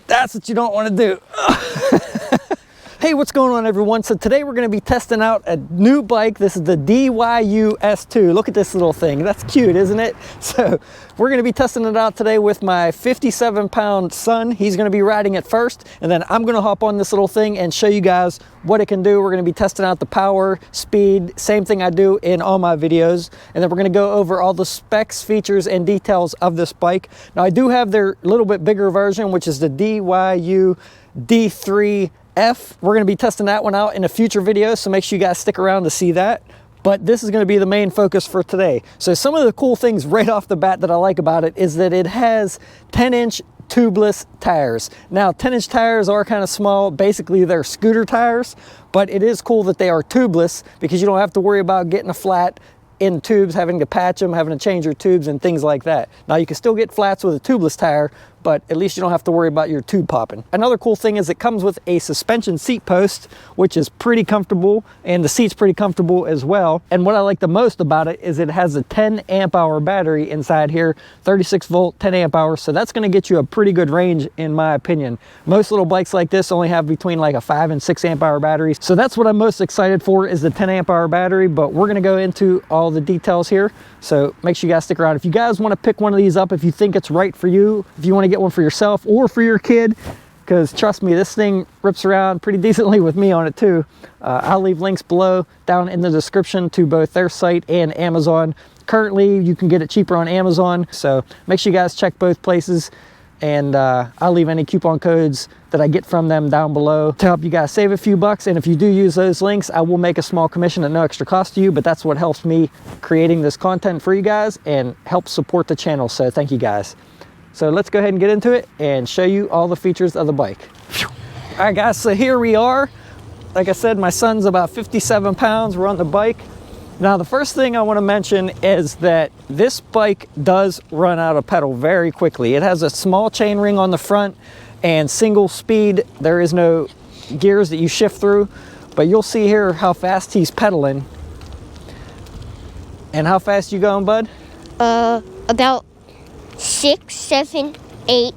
That's what you don't want to do. Hey, what's going on, everyone? So today we're going to be testing out a new bike. This is the DYU S2. Look at this little thing. That's cute, isn't it? So we're going to be testing it out today with my 57-pound son. He's going to be riding it first, and then I'm going to hop on this little thing and show you guys what it can do. We're going to be testing out the power, speed, same thing I do in all my videos. And then we're going to go over all the specs, features, and details of this bike. Now, I do have their little bit bigger version, which is the DYU D3F. We're going to be testing that one out in a future video, so make sure you guys stick around to see that. But this is going to be the main focus for today. So some of the cool things right off the bat that I like about it is that it has 10-inch tubeless tires. Now, 10-inch tires are kind of small. Basically, they're scooter tires, but it is cool that they are tubeless because you don't have to worry about getting a flat in tubes, having to patch them, having to change your tubes and things like that. Now, you can still get flats with a tubeless tire, but at least you don't have to worry about your tube popping. Another cool thing is it comes with a suspension seat post, which is pretty comfortable, and the seat's pretty comfortable as well. And what I like the most about it is it has a 10 amp hour battery inside here, 36 volt, 10 amp hours. So that's gonna get you a pretty good range in my opinion. Most little bikes like this only have between like a 5 and 6 amp hour batteries. So that's what I'm most excited for, is the 10 amp hour battery, but we're gonna go into all the details here. So make sure you guys stick around. If you guys wanna pick one of these up, if you think it's right for you, if you wanna get one for yourself or for your kid, because trust me, this thing rips around pretty decently with me on it too. I'll leave links below down in the description to both their site and Amazon. Currently, you can get it cheaper on Amazon, so make sure you guys check both places, and I'll leave any coupon codes that I get from them down below to help you guys save a few bucks. And if you do use those links, I will make a small commission at no extra cost to you, but that's what helps me creating this content for you guys and helps support the channel, so thank you guys. So let's go ahead and get into it and show you all the features of the bike. All right, guys, so here we are. Like I said, my son's about 57 pounds. We're on the bike. Now, the first thing I want to mention is that this bike does run out of pedal very quickly. It has a small chain ring on the front and single speed. There is no gears that you shift through, but you'll see here how fast he's pedaling. And how fast you going, bud? About 6, 7, 8,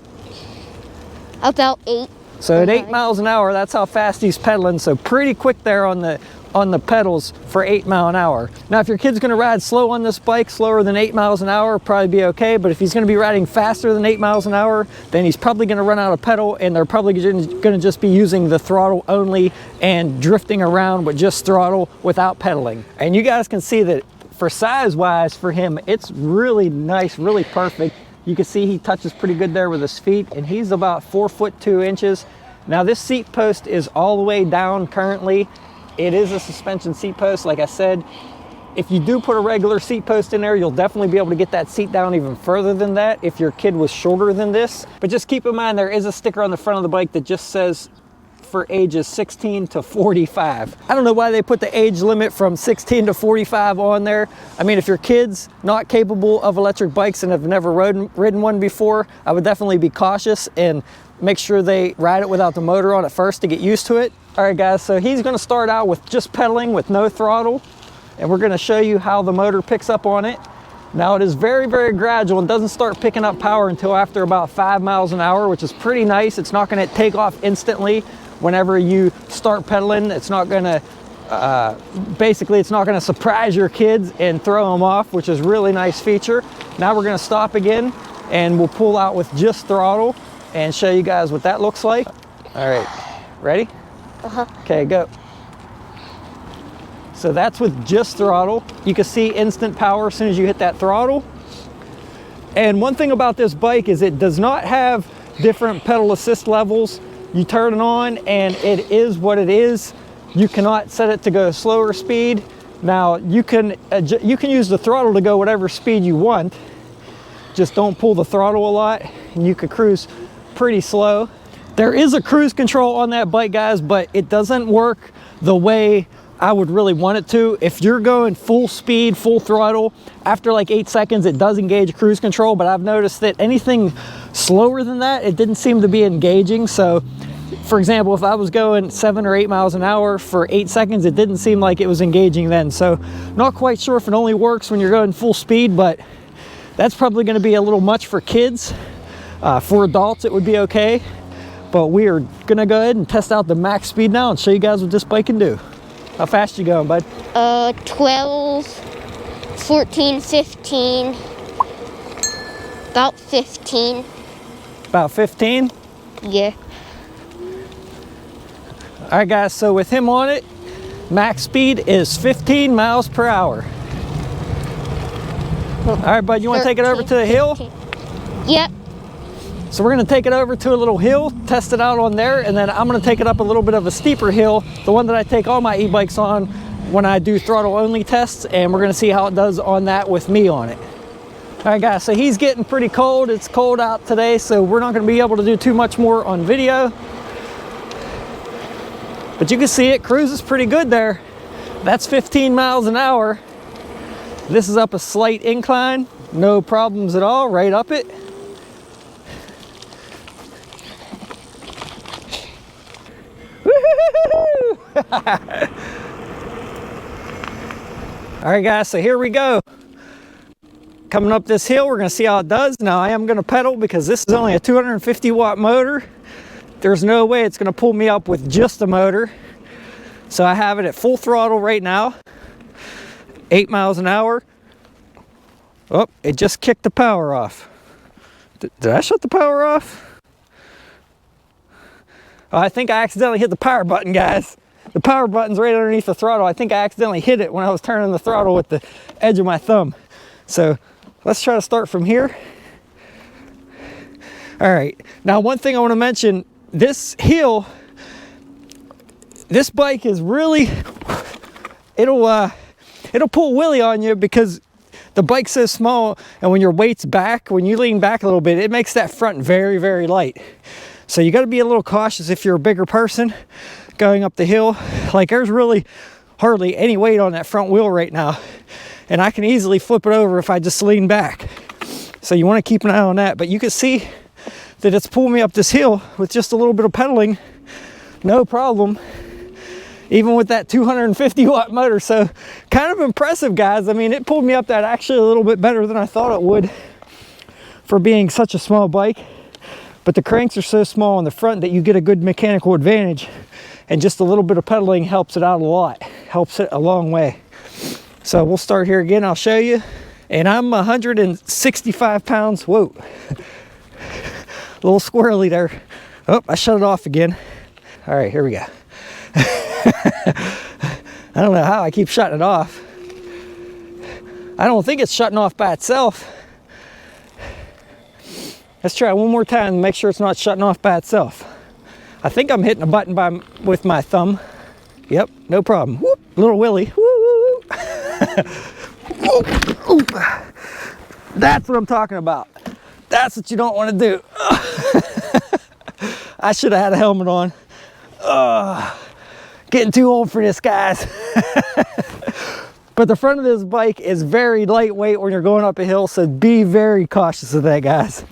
about 8. So at 8 miles an hour, that's how fast he's pedaling. So pretty quick there on the pedals for 8 mile an hour. Now, if your kid's gonna ride slow on this bike, slower than 8 miles an hour, probably be okay. But if he's gonna be riding faster than 8 miles an hour, then he's probably gonna run out of pedal, and they're probably gonna just be using the throttle only and drifting around with just throttle without pedaling. And you guys can see that for size-wise for him, it's really nice, really perfect. You can see he touches pretty good there with his feet, and he's about 4 foot 2 inches. Now, this seat post is all the way down currently. It is a suspension seat post, like I said. If you do put a regular seat post in there, you'll definitely be able to get that seat down even further than that if your kid was shorter than this. But just keep in mind, there is a sticker on the front of the bike that just says for ages 16 to 45. I don't know why they put the age limit from 16 to 45 on there. I mean, if your kid's not capable of electric bikes and have never ridden one before, I would definitely be cautious and make sure they ride it without the motor on at first to get used to it. All right, guys, so he's gonna start out with just pedaling with no throttle, and we're gonna show you how the motor picks up on it. Now, it is very, very gradual and doesn't start picking up power until after about 5 miles an hour, which is pretty nice. It's not gonna take off instantly. Whenever you start pedaling, it's not gonna, basically it's not gonna surprise your kids and throw them off, which is a really nice feature. Now we're gonna stop again, and we'll pull out with just throttle and show you guys what that looks like. All right, ready? Uh-huh. Okay, go. So that's with just throttle. You can see instant power as soon as you hit that throttle. And one thing about this bike is it does not have different pedal assist levels. You turn it on and it is what it is. You cannot set it to go slower speed. Now, you can use the throttle to go whatever speed you want. Just don't pull the throttle a lot, and you can cruise pretty slow. There is a cruise control on that bike, guys, but it doesn't work the way I would really want it to. If you're going full speed, full throttle, after like 8 seconds, it does engage cruise control, but I've noticed that anything slower than that, it didn't seem to be engaging. So for example, if I was going 7 or 8 miles an hour for 8 seconds, it didn't seem like it was engaging then. So not quite sure if it only works when you're going full speed, but that's probably going to be a little much for kids. For adults, it would be okay, but we are gonna go ahead and test out the max speed now and show you guys what this bike can do. How fast you going, bud? 12, 14, 15, about 15. About 15? Yeah. All right, guys, so with him on it, max speed is 15 miles per hour. All right, bud, you want to take it over to the hill? 15. Yep. So we're going to take it over to a little hill, test it out on there, and then I'm going to take it up a little bit of a steeper hill, the one that I take all my e-bikes on when I do throttle only tests, and we're going to see how it does on that with me on it. All right, guys, so he's getting pretty cold. It's cold out today, so we're not going to be able to do too much more on video. But you can see it cruises pretty good there. That's 15 miles an hour. This is up a slight incline, no problems at all, right up it. All right, guys, so here we go. Coming up this hill, we're gonna see how it does. Now I am gonna pedal because this is only a 250 watt motor. There's no way it's gonna pull me up with just a motor. So I have it at full throttle right now, 8 miles an hour. Oh, it just kicked the power off. Did I shut the power off? Oh, I think I accidentally hit the power button, guys. The power button's right underneath the throttle. I think I accidentally hit it when I was turning the throttle with the edge of my thumb. So let's try to start from here. All right, now one thing I want to mention, this hill, this bike is really, it'll pull wheelie on you because the bike's so small, and when your weight's back, when you lean back a little bit, it makes that front very, very light. So you got to be a little cautious if you're a bigger person going up the hill. Like, there's really hardly any weight on that front wheel right now, and I can easily flip it over if I just lean back. So you want to keep an eye on that. But you can see that it's pulling me up this hill with just a little bit of pedaling, no problem, even with that 250 watt motor. So kind of impressive, guys. I mean, it pulled me up that actually a little bit better than I thought it would for being such a small bike. But the cranks are so small on the front that you get a good mechanical advantage, and just a little bit of pedaling helps it out a lot, helps it a long way. So we'll start here again, I'll show you. And I'm 165 pounds, whoa. A little squirrely there. Oh, I shut it off again. All right, here we go. I don't know how I keep shutting it off. I don't think it's shutting off by itself. Let's try one more time and make sure it's not shutting off by itself. I think I'm hitting a button with my thumb. Yep, no problem. Whoop, little wheelie. Woo. That's what I'm talking about. That's what you don't want to do. I should have had a helmet on. Getting too old for this, guys. But the front of this bike is very lightweight when you're going up a hill, so be very cautious of that, guys.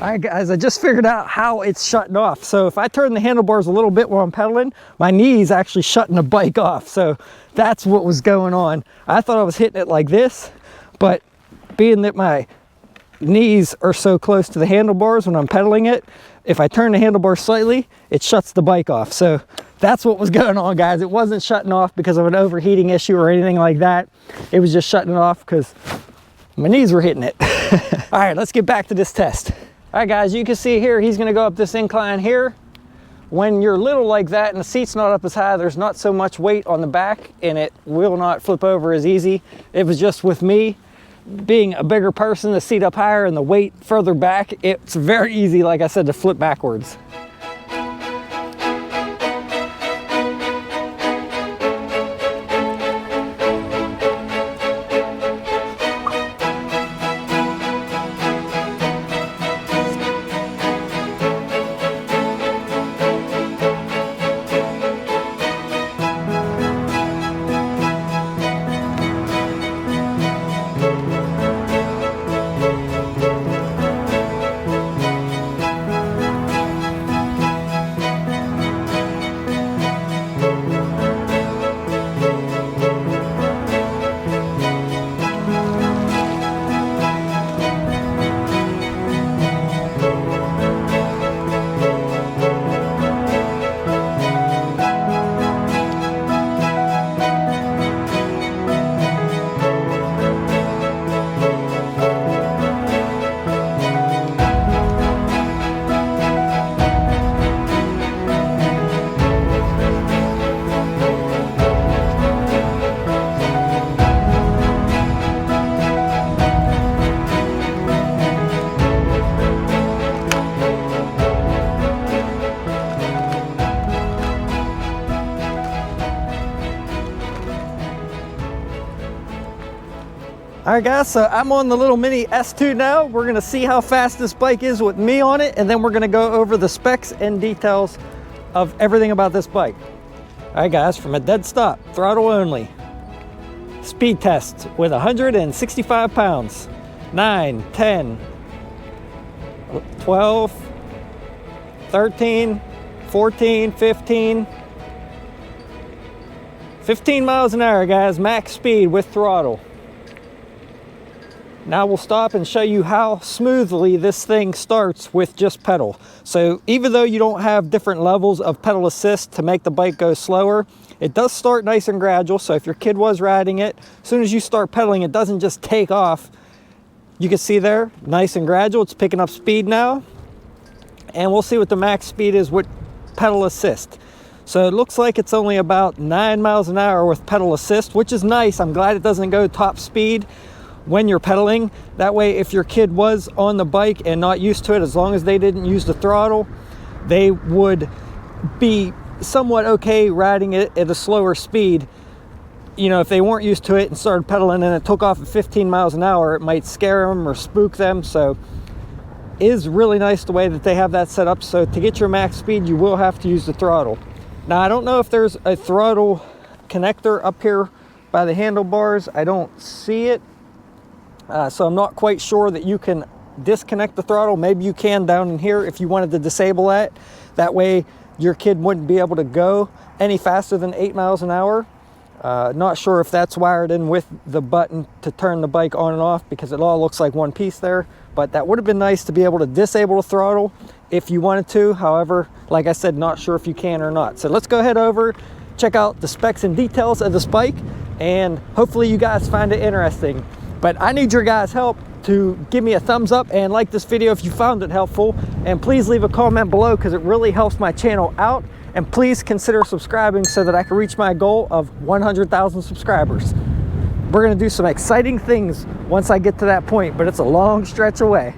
All right, guys, I just figured out how it's shutting off. So if I turn the handlebars a little bit while I'm pedaling, my knee's actually shutting the bike off. So that's what was going on. I thought I was hitting it like this, but being that my knees are so close to the handlebars when I'm pedaling it, if I turn the handlebars slightly, it shuts the bike off. So that's what was going on, guys. It wasn't shutting off because of an overheating issue or anything like that. It was just shutting it off because my knees were hitting it. All right, let's get back to this test. All right, guys, you can see here, he's gonna go up this incline here. When you're little like that and the seat's not up as high, there's not so much weight on the back and it will not flip over as easy. It was just with me being a bigger person, the seat up higher and the weight further back, it's very easy, like I said, to flip backwards. right guys, so I'm on the little mini S2 now. We're gonna see how fast this bike is with me on it, and then we're gonna go over the specs and details of everything about this bike. All right guys, from a dead stop, throttle only. Speed test with 165 pounds. 9, 10, 12, 13, 14, 15. 15 miles an hour, guys, max speed with throttle. Now we'll stop and show you how smoothly this thing starts with just pedal. So even though you don't have different levels of pedal assist to make the bike go slower, it does start nice and gradual. So if your kid was riding it, as soon as you start pedaling, it doesn't just take off. You can see there, nice and gradual. It's picking up speed now. And we'll see what the max speed is with pedal assist. So it looks like it's only about 9 miles an hour with pedal assist, which is nice. I'm glad it doesn't go top speed when you're pedaling. That way, if your kid was on the bike and not used to it, as long as they didn't use the throttle, they would be somewhat okay riding it at a slower speed. You know, if they weren't used to it and started pedaling and it took off at 15 miles an hour, it might scare them or spook them. So it is really nice the way that they have that set up. So to get your max speed, you will have to use the throttle. Now, I don't know if there's a throttle connector up here by the handlebars. I don't see it. So I'm not quite sure that you can disconnect the throttle. Maybe you can down in here if you wanted to disable that. That way your kid wouldn't be able to go any faster than 8 miles an hour. Not sure if that's wired in with the button to turn the bike on and off, because it all looks like one piece there. But that would have been nice to be able to disable the throttle if you wanted to. However, like I said, not sure if you can or not. So let's go head over, check out the specs and details of this bike, and hopefully you guys find it interesting. But I need your guys' help to give me a thumbs up and like this video if you found it helpful. And please leave a comment below, because it really helps my channel out. And please consider subscribing so that I can reach my goal of 100,000 subscribers. We're gonna do some exciting things once I get to that point, but it's a long stretch away.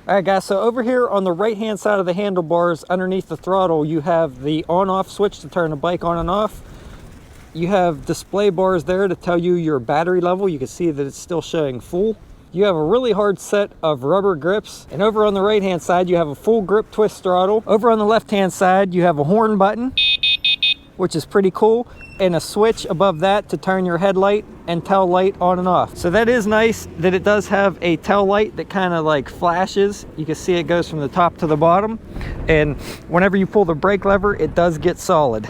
All right guys, so over here on the right hand side of the handlebars underneath the throttle, you have the on-off switch to turn the bike on and off. You have display bars there to tell you your battery level. You can see that it's still showing full. You have a really hard set of rubber grips. And over on the right hand side, you have a full grip twist throttle. Over on the left hand side, you have a horn button, which is pretty cool, and a switch above that to turn your headlight and tail light on and off. So that is nice that it does have a tail light that kind of like flashes. You can see it goes from the top to the bottom, and whenever you pull the brake lever, it does get solid.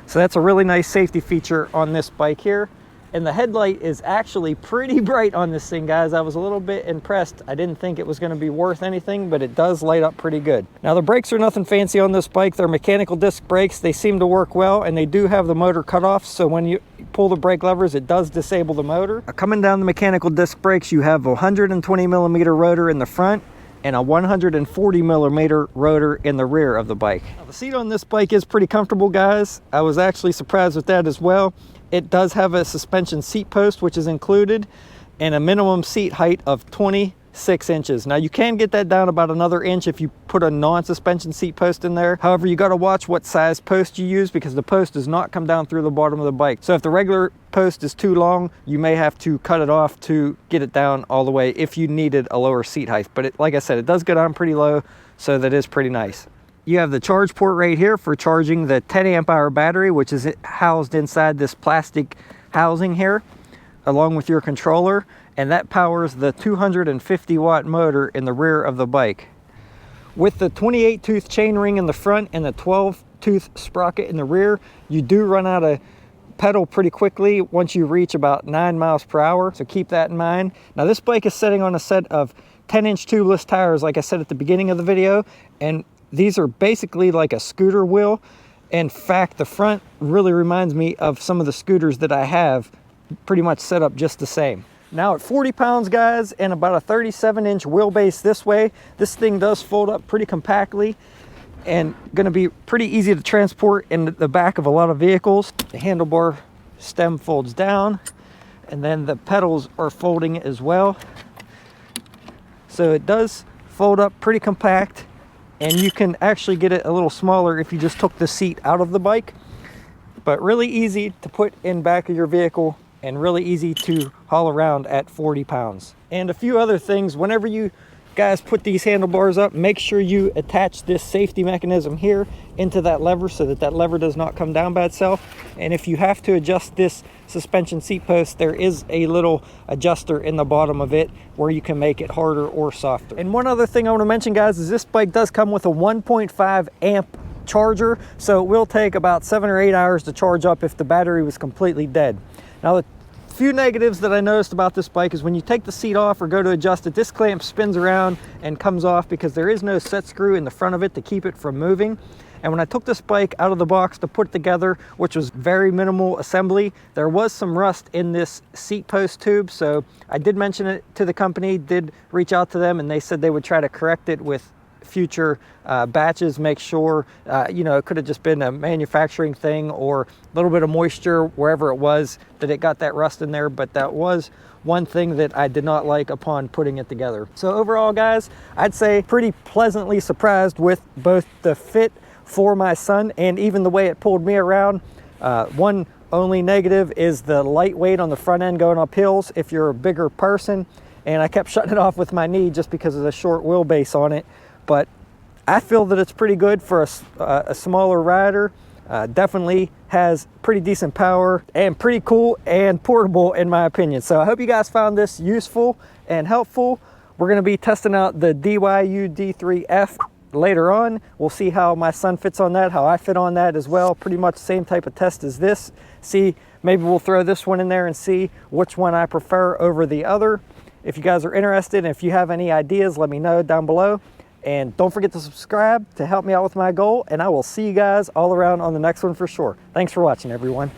So that's a really nice safety feature on this bike here. And the headlight is actually pretty bright on this thing, guys. I was a little bit impressed. I didn't think it was gonna be worth anything, but it does light up pretty good. Now the brakes are nothing fancy on this bike. They're mechanical disc brakes. They seem to work well, and they do have the motor cutoff. So when you pull the brake levers, it does disable the motor. Coming down the mechanical disc brakes, you have a 120 millimeter rotor in the front and a 140 millimeter rotor in the rear of the bike. Now, the seat on this bike is pretty comfortable, guys. I was actually surprised with that as well. It does have a suspension seat post, which is included, and a minimum seat height of 26 inches. Now you can get that down about another inch if you put a non-suspension seat post in there. However, you gotta watch what size post you use, because the post does not come down through the bottom of the bike. So if the regular post is too long, you may have to cut it off to get it down all the way if you needed a lower seat height. But like I said, it does go down pretty low, so that is pretty nice. You have the charge port right here for charging the 10 amp hour battery, which is housed inside this plastic housing here, along with your controller, and that powers the 250 watt motor in the rear of the bike. With the 28 tooth chain ring in the front and the 12 tooth sprocket in the rear, you do run out of pedal pretty quickly once you reach about 9 miles per hour, so keep that in mind. Now this bike is sitting on a set of 10-inch tubeless tires, like I said at the beginning of the video, and these are basically like a scooter wheel. In fact, the front really reminds me of some of the scooters that I have, pretty much set up just the same. Now at 40 pounds, guys, and about a 37-inch wheelbase this way, this thing does fold up pretty compactly and going to be pretty easy to transport in the back of a lot of vehicles. The handlebar stem folds down, and then the pedals are folding as well. So it does fold up pretty compact, and you can actually get it a little smaller if you just took the seat out of the bike. But really easy to put in back of your vehicle, and really easy to haul around at 40 pounds. And a few other things, whenever you guys put these handlebars up, make sure you attach this safety mechanism here into that lever so that that lever does not come down by itself. And if you have to adjust this suspension seat post, there is a little adjuster in the bottom of it where you can make it harder or softer. And one other thing I want to mention, guys, is this bike does come with a 1.5 amp charger, so it will take about 7 or 8 hours to charge up if the battery was completely dead. Now, the few negatives that I noticed about this bike is when you take the seat off or go to adjust it, this clamp spins around and comes off because there is no set screw in the front of it to keep it from moving. And when I took this bike out of the box to put it together, which was very minimal assembly, there was some rust in this seat post tube. So I did mention it to the company, did reach out to them, and they said they would try to correct it with future batches, make sure, you know, it could have just been a manufacturing thing or a little bit of moisture wherever it was that it got that rust in there. But that was one thing that I did not like upon putting it together. So overall, guys, I'd say pretty pleasantly surprised with both the fit for my son and even the way it pulled me around. One only negative is the lightweight on the front end going up hills if you're a bigger person, and I kept shutting it off with my knee just because of the short wheelbase on it. But I feel that it's pretty good for a smaller rider. Definitely has pretty decent power and pretty cool and portable in my opinion. So I hope you guys found this useful and helpful. We're going to be testing out the DYU D3F later on. We'll see how my son fits on that, how I fit on that as well. Pretty much the same type of test as this. See, maybe we'll throw this one in there and see which one I prefer over the other. If you guys are interested and if you have any ideas, let me know down below. And don't forget to subscribe to help me out with my goal, and I will see you guys all around on the next one for sure. Thanks for watching, everyone.